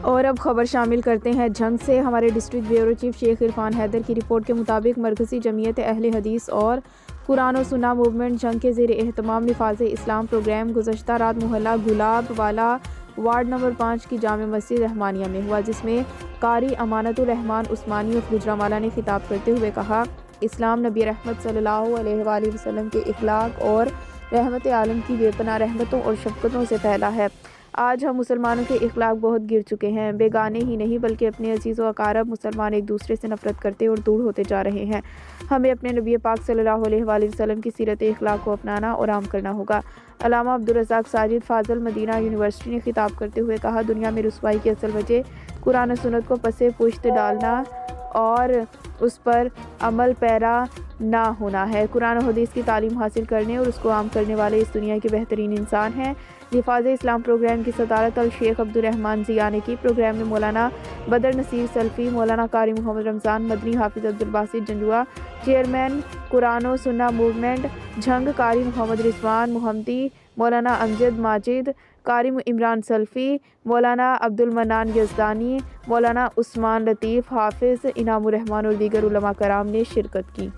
اور اب خبر شامل کرتے ہیں جنگ سے۔ ہمارے ڈسٹرکٹ بیورو چیف شیخ عرفان حیدر کی رپورٹ کے مطابق مرکزی جمعیت اہل حدیث اور قرآن و سنہ موومنٹ جنگ کے زیر اہتمام نفاذ اسلام پروگرام گزشتہ رات محلہ گلاب والا وارڈ نمبر 5 کی جامع مسجد رحمانیہ میں ہوا، جس میں قاری امانت الرحمان عثمانی آف گوجرانوالہ نے خطاب کرتے ہوئے کہا، اسلام نبی رحمت صلی اللہ علیہ وآلہ وسلم کے اخلاق اور رحمت عالم کی بے پناہ رحمتوں اور شفقتوں سے پھیلا ہے۔ آج ہم مسلمانوں کے اخلاق بہت گر چکے ہیں، بیگانے ہی نہیں بلکہ اپنے عزیز و اقارب مسلمان ایک دوسرے سے نفرت کرتے اور دور ہوتے جا رہے ہیں۔ ہمیں اپنے نبی پاک صلی اللہ علیہ وآلہ وسلم کی سیرت اخلاق کو اپنانا اور عام کرنا ہوگا۔ علامہ عبدالرزاق ساجد فاضل مدینہ یونیورسٹی نے خطاب کرتے ہوئے کہا، دنیا میں رسوائی کی اصل وجہ قرآن و سنت کو پس پشت ڈالنا اور اس پر عمل پیرا نہ ہونا ہے۔ قرآن و حدیث کی تعلیم حاصل کرنے اور اس کو عام کرنے والے اس دنیا کے بہترین انسان ہیں۔ نفاذ اسلام پروگرام کی صدارت الشیخ عبدالرحمان ضیاء نے کی۔ پروگرام میں مولانا بدر نصیر سلفی، مولانا قاری محمد رمضان مدنی، حافظ عبدالباسط جنجوعہ، چیئرمین قرآن و سنہ موومنٹ جھنگ، قاری محمد رضوان محمدی، مولانا امجد ماجد، قاری عمران سلفی، مولانا عبدالمنان یزدانی، مولانا عثمان لطیف، حافظ انعام الرحمان اور دیگر علماء کرام نے شرکت کی۔